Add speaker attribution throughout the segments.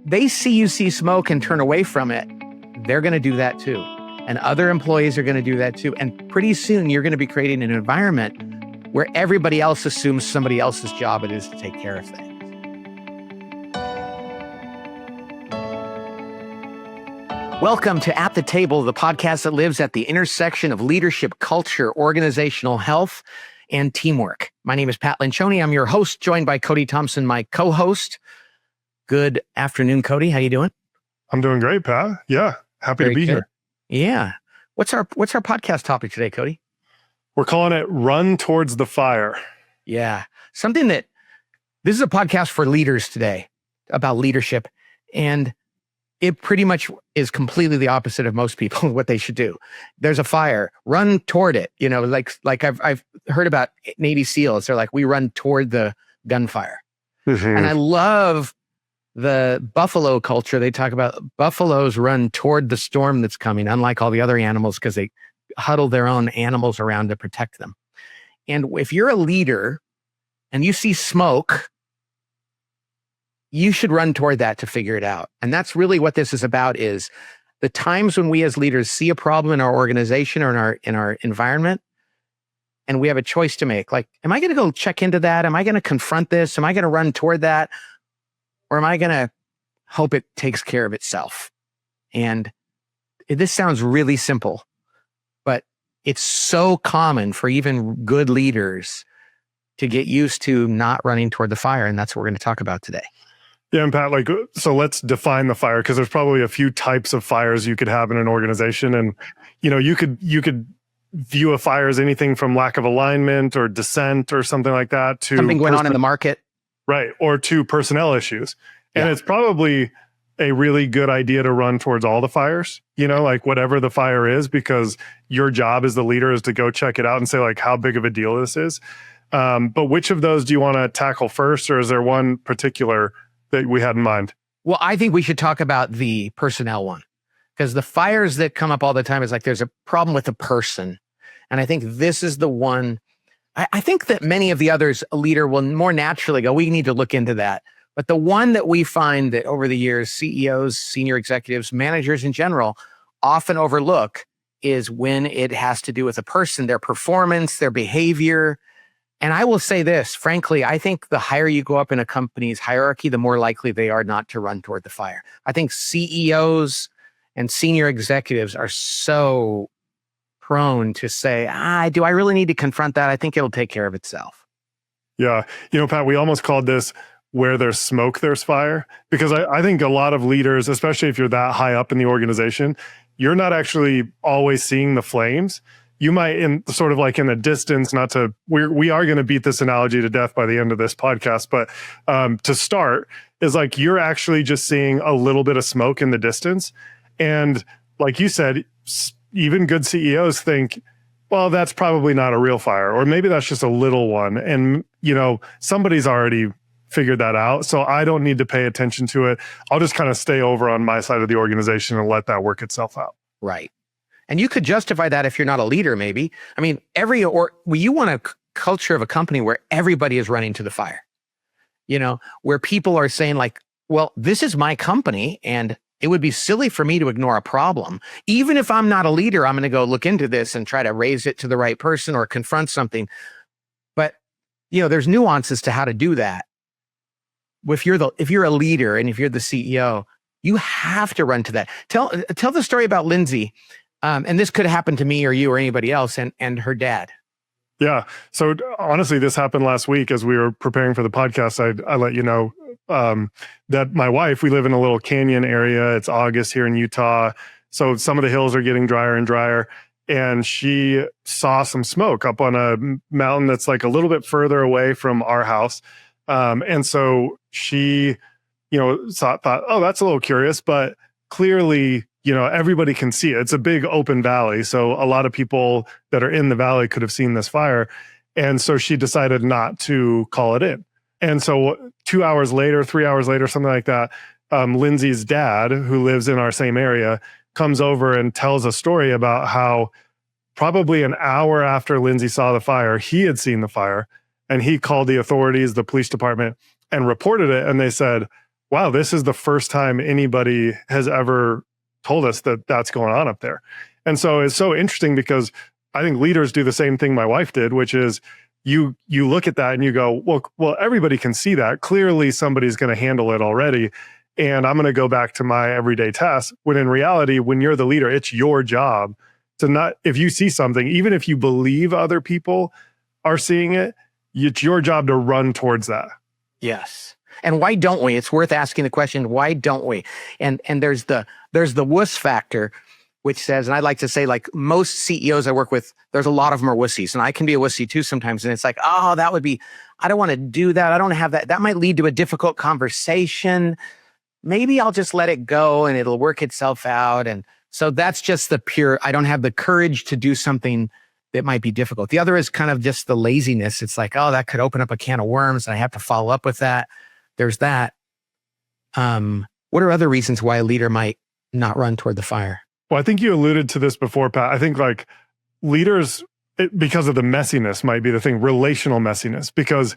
Speaker 1: they see you see smoke and turn away from it, they're going to do that too. And other employees are going to do that too. And pretty soon you're going to be creating an environment where everybody else assumes somebody else's job it is to take care of things. Welcome to At the Table, the podcast that lives at the intersection of leadership, culture, organizational health, and teamwork. My name is Pat Lencioni. I'm your host, joined by Cody Thompson, my co-host. Good afternoon, Cody. How you doing?
Speaker 2: I'm doing great, Pat. Yeah, happy to be here.
Speaker 1: Yeah. What's our podcast topic today, Cody?
Speaker 2: We're calling it Run Towards the Fire.
Speaker 1: Yeah. This is a podcast for leaders today about leadership. And it pretty much is completely the opposite of most people, what they should do. There's a fire, run toward it. You know, like I've heard about Navy SEALs. They're like, we run toward the gunfire. Mm-hmm. And I love the buffalo culture. They talk about buffaloes run toward the storm that's coming, unlike all the other animals, because they huddle their own animals around to protect them. And if you're a leader and you see smoke, you should run toward that to figure it out. And that's really what this is about, is the times when we as leaders see a problem in our organization or in our environment, and we have a choice to make. Like, am I going to go check into that? Am I going to confront this? Am I going to run toward that? Or am I going to hope it takes care of itself? And this sounds really simple, but it's so common for even good leaders to get used to not running toward the fire. And that's what we're going to talk about today.
Speaker 2: Yeah, and Pat, so let's define the fire, because there's probably a few types of fires you could have in an organization. And, you could view a fire as anything from lack of alignment or dissent or something like that to
Speaker 1: something going on in the market.
Speaker 2: Right. Or to personnel issues. And it's probably a really good idea to run towards all the fires, like whatever the fire is, because your job as the leader is to go check it out and say, like, how big of a deal this is. But which of those do you want to tackle first? Or is there one particular that we had in mind?
Speaker 1: Well, I think we should talk about the personnel one, because the fires that come up all the time is like, there's a problem with a person. And I think this is the one. I think that many of the others, a leader will more naturally go, we need to look into that. But the one that we find that over the years, CEOs, senior executives, managers in general, often overlook is when it has to do with a person, their performance, their behavior. And I will say this, frankly, I think the higher you go up in a company's hierarchy, the more likely they are not to run toward the fire. I think CEOs and senior executives are so prone to say, do I really need to confront that? I think it'll take care of itself.
Speaker 2: Yeah. Pat, we almost called this where there's smoke, there's fire, because I think a lot of leaders, especially if you're that high up in the organization, you're not actually always seeing the flames. You might, in sort of like in the distance, we are going to beat this analogy to death by the end of this podcast, but to start is like, you're actually just seeing a little bit of smoke in the distance. And like you said, even good CEOs think, well, that's probably not a real fire, or maybe that's just a little one. And, somebody's already figured that out, so I don't need to pay attention to it. I'll just kind of stay over on my side of the organization and let that work itself out.
Speaker 1: Right. And you could justify that if you're not a leader, maybe. I mean, you want a culture of a company where everybody is running to the fire, where people are saying like, well, this is my company and it would be silly for me to ignore a problem. Even if I'm not a leader, I'm going to go look into this and try to raise it to the right person or confront something. But, there's nuances to how to do that. If you're a leader and if you're the CEO, you have to run to that. Tell the story about Lindsay. And this could happen to me or you or anybody else and her dad.
Speaker 2: Yeah. So honestly, this happened last week as we were preparing for the podcast. I let you know that my wife, we live in a little canyon area. It's August here in Utah. So some of the hills are getting drier and drier. And she saw some smoke up on a mountain that's like a little bit further away from our house. And so she, thought, oh, that's a little curious, but clearly, everybody can see it. It's a big open valley. So a lot of people that are in the valley could have seen this fire. And so she decided not to call it in. And so 2 hours later, 3 hours later, something like that, Lindsay's dad, who lives in our same area, comes over and tells a story about how probably an hour after Lindsay saw the fire, he had seen the fire and he called the authorities, the police department, and reported it. And they said, wow, this is the first time anybody has ever told us that that's going on up there. And so it's so interesting because I think leaders do the same thing my wife did, which is you look at that and you go, well, everybody can see that. Clearly somebody's going to handle it already. And I'm going to go back to my everyday tasks. When in reality, when you're the leader, it's your job to not, if you see something, even if you believe other people are seeing it, it's your job to run towards that.
Speaker 1: Yes. And why don't we? It's worth asking the question, why don't we? And there's the wuss factor, which says, and I like to say, like most CEOs I work with, there's a lot of them are wussies, and I can be a wussy too sometimes. And it's like, oh, that would be, I don't want to do that. I don't have that. That might lead to a difficult conversation. Maybe I'll just let it go and it'll work itself out. And so that's just the pure, I don't have the courage to do something that might be difficult. The other is kind of just the laziness. It's like, oh, that could open up a can of worms and I have to follow up with that. There's that. What are other reasons why a leader might not run toward the fire?
Speaker 2: Well, I think you alluded to this before, Pat. I think like leaders, because of the messiness might be the thing, relational messiness. Because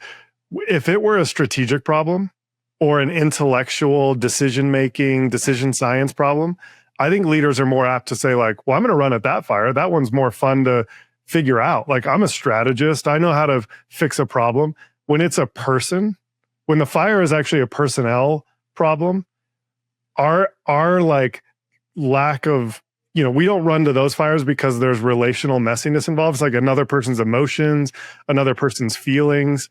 Speaker 2: if it were a strategic problem or an intellectual decision-making, decision science problem, I think leaders are more apt to say like, well, I'm going to run at that fire. That one's more fun to figure out. Like I'm a strategist. I know how to fix a problem. When it's a person, when the fire is actually a personnel problem, our like lack of, we don't run to those fires because there's relational messiness involved. It's like another person's emotions, another person's feelings.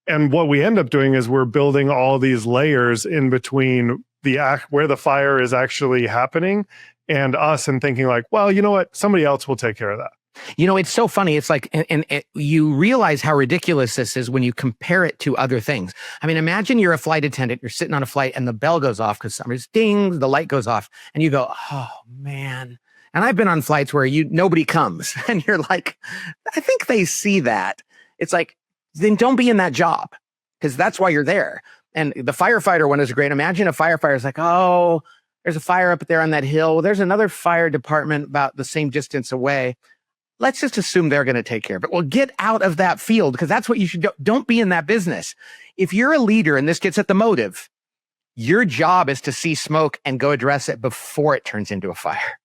Speaker 2: And what we end up doing is we're building all these layers in between the act where the fire is actually happening and us, and thinking like, well, you know what? Somebody else will take care of that.
Speaker 1: It's so funny. It's like, and you realize how ridiculous this is when you compare it to other things. I mean, imagine you're a flight attendant, you're sitting on a flight and the bell goes off because somebody's dings, the light goes off and you go, oh man. And I've been on flights where nobody comes and you're like, I think they see that. It's like, then don't be in that job because that's why you're there. And the firefighter one is great. Imagine a firefighter is like, oh, there's a fire up there on that hill. Well, there's another fire department about the same distance away. Let's just assume they're going to take care of it. Well, get out of that field because that's what you should do. Don't be in that business. If you're a leader, and this gets at the motive, your job is to see smoke and go address it before it turns into a fire.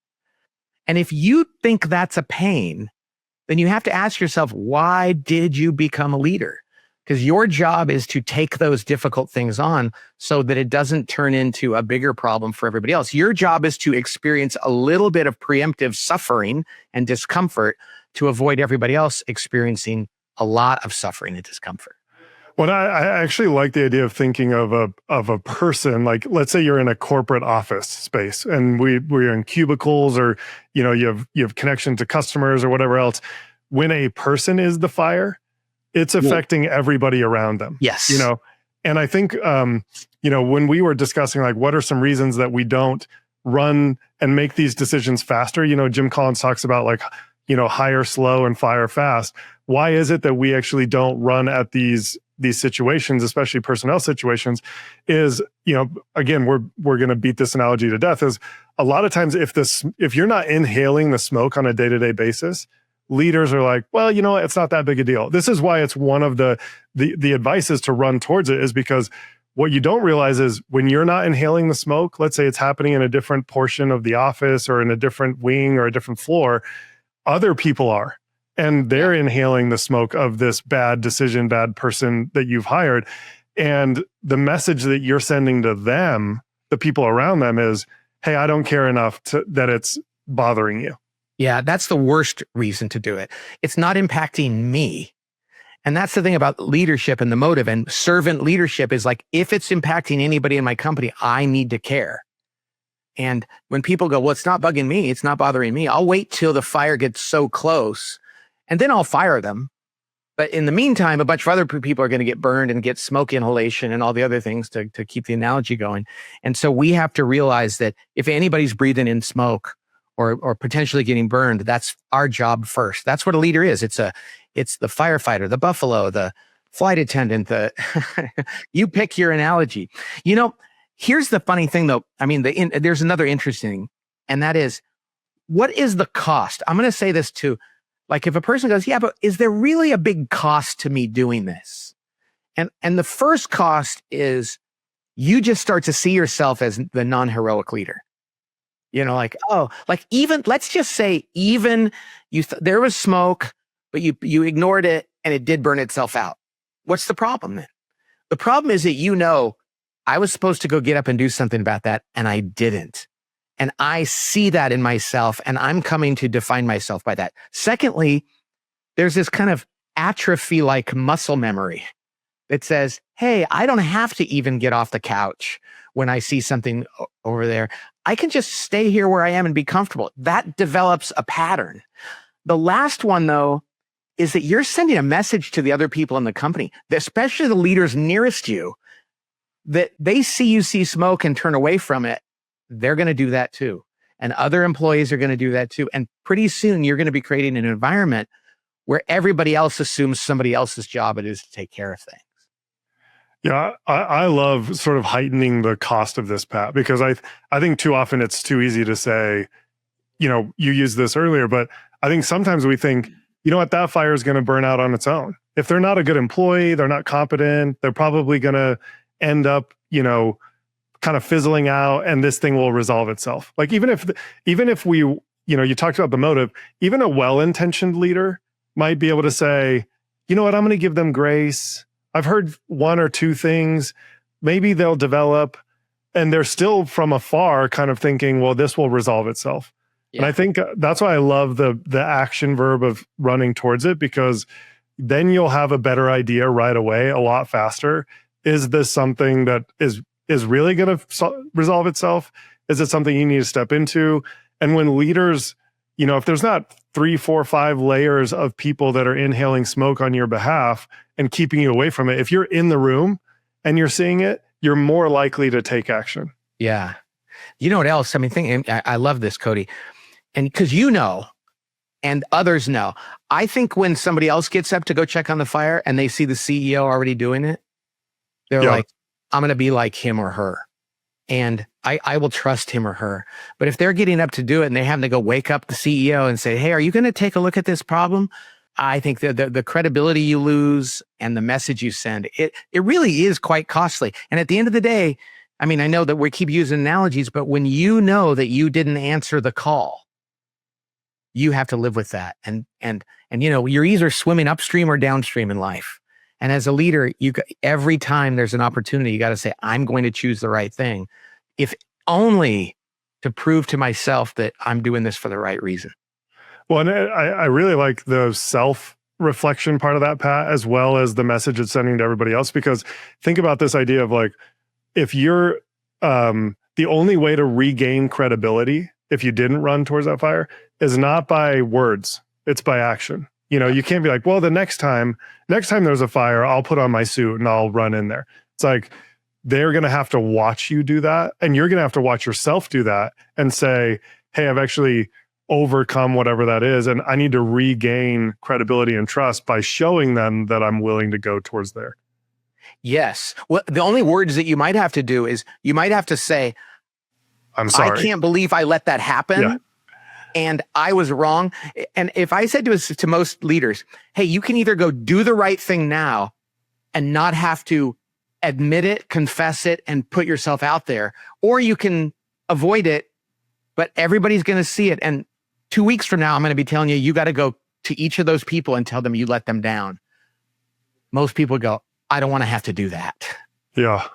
Speaker 1: And if you think that's a pain, then you have to ask yourself, why did you become a leader? Because your job is to take those difficult things on so that it doesn't turn into a bigger problem for everybody else. Your job is to experience a little bit of preemptive suffering and discomfort to avoid everybody else experiencing a lot of suffering and discomfort.
Speaker 2: Well, I actually like the idea of thinking of a person. Like, let's say you're in a corporate office space and we're in cubicles, or you have connection to customers or whatever else. When a person is the fire, it's affecting everybody around them.
Speaker 1: Yes.
Speaker 2: And I think, when we were discussing like, what are some reasons that we don't run and make these decisions faster? Jim Collins talks about like, hire slow and fire fast. Why is it that we actually don't run at these situations, especially personnel situations? Is, again, we're going to beat this analogy to death, is a lot of times if you're not inhaling the smoke on a day-to-day basis, leaders are like, well, it's not that big a deal. This is why it's one of the advice is to run towards it, is because what you don't realize is when you're not inhaling the smoke, let's say it's happening in a different portion of the office or in a different wing or a different floor, other people are. And they're inhaling the smoke of this bad decision, bad person that you've hired. And the message that you're sending to them, the people around them, is, hey, I don't care enough that it's bothering you.
Speaker 1: Yeah, that's the worst reason to do it. It's not impacting me. And that's the thing about leadership and the motive. And servant leadership is like, if it's impacting anybody in my company, I need to care. And when people go, well, it's not bugging me, it's not bothering me, I'll wait till the fire gets so close and then I'll fire them. But in the meantime, a bunch of other people are going to get burned and get smoke inhalation and all the other things to keep the analogy going. And so we have to realize that if anybody's breathing in smoke or potentially getting burned, that's our job first. That's what a leader is. It's the firefighter, the buffalo, the flight attendant, you pick your analogy. Here's the funny thing though. I mean, there's another interesting, and that is, what is the cost? I'm going to say this too. Like if a person goes, yeah, but is there really a big cost to me doing this? And the first cost is you just start to see yourself as the non-heroic leader. Like, oh, like even, let's just say even there was smoke, but you ignored it and it did burn itself out. What's the problem then? The problem is that I was supposed to go get up and do something about that and I didn't. And I see that in myself and I'm coming to define myself by that. Secondly, there's this kind of atrophy-like muscle memory that says, hey, I don't have to even get off the couch when I see something over there. I can just stay here where I am and be comfortable. That develops a pattern. The last one, though, is that you're sending a message to the other people in the company, especially the leaders nearest you, that they see you see smoke and turn away from it. They're going to do that too. And other employees are going to do that too. And pretty soon you're going to be creating an environment where everybody else assumes somebody else's job it is to take care of things.
Speaker 2: Yeah, I love sort of heightening the cost of this, Pat, because I think too often it's too easy to say, you used this earlier, but I think sometimes we think, that fire is going to burn out on its own. If they're not a good employee, they're not competent, they're probably going to end up, kind of fizzling out and this thing will resolve itself. Like even if we, you talked about the motive, even a well-intentioned leader might be able to say, I'm going to give them grace. I've heard one or two things, maybe they'll develop, and they're still from afar kind of thinking, well, this will resolve itself. Yeah. And I think that's why I love the action verb of running towards it, because then you'll have a better idea right away, a lot faster. Is this something that is really going to resolve itself? Is it something you need to step into? And when leaders, if there's not 3, 4, 5 layers of people that are inhaling smoke on your behalf and keeping you away from it, if you're in the room and you're seeing it, you're more likely to take action.
Speaker 1: Yeah. You know what else? I mean, I love this, Cody. And because and others know, I think when somebody else gets up to go check on the fire and they see the CEO already doing it, they're like, I'm going to be like him or her. And I will trust him or her. But if they're getting up to do it and they have to go wake up the CEO and say, hey, are you going to take a look at this problem? I think the credibility you lose and the message you send, it really is quite costly. And at the end of the day, I mean, I know that we keep using analogies, but when you know that you didn't answer the call, you have to live with that. And you're either swimming upstream or downstream in life. And as a leader, every time there's an opportunity, you got to say, I'm going to choose the right thing, if only to prove to myself that I'm doing this for the right reason.
Speaker 2: Well, and I really like the self-reflection part of that, Pat, as well as the message it's sending to everybody else. Because think about this idea of like, if you're the only way to regain credibility, if you didn't run towards that fire, is not by words, it's by action. You can't be like, well, the next time there's a fire, I'll put on my suit and I'll run in there. It's like, they're going to have to watch you do that. And you're going to have to watch yourself do that and say, hey, I've actually overcome whatever that is. And I need to regain credibility and trust by showing them that I'm willing to go towards there.
Speaker 1: Yes. Well, the only words that you might have to do is you might have to say,
Speaker 2: I'm sorry.
Speaker 1: I can't believe I let that happen. Yeah. And I was wrong. And if I said to most leaders, hey, you can either go do the right thing now and not have to admit it, confess it, and put yourself out there, or you can avoid it, but everybody's going to see it. And 2 weeks from now, I'm going to be telling you got to go to each of those people and tell them you let them down. Most people go, I don't want to have to do that.
Speaker 2: Yeah.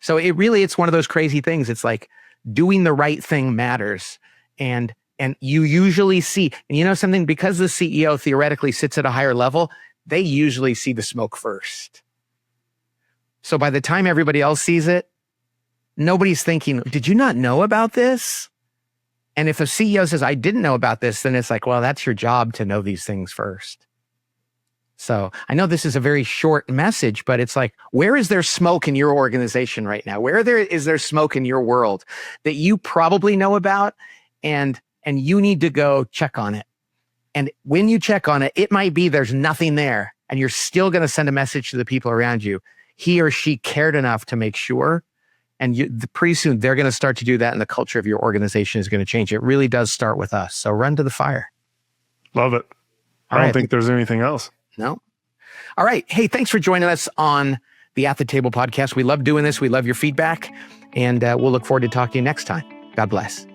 Speaker 1: So it's one of those crazy things. It's like doing the right thing matters. And you usually see, and something, because the CEO theoretically sits at a higher level, they usually see the smoke first. So by the time everybody else sees it, nobody's thinking, did you not know about this? And if a CEO says, I didn't know about this, then it's like, well, that's your job to know these things first. So I know this is a very short message, but it's like, where is there smoke in your organization right now? Is there smoke in your world that you probably know about? And you need to go check on it. And when you check on it, it might be there's nothing there, and you're still going to send a message to the people around you. He or she cared enough to make sure. And pretty soon they're going to start to do that, and the culture of your organization is going to change. It really does start with us. So run to the fire.
Speaker 2: Love it. I don't think there's anything else.
Speaker 1: No. All right. Hey, thanks for joining us on the At the Table podcast. We love doing this. We love your feedback. And we'll look forward to talking to you next time. God bless.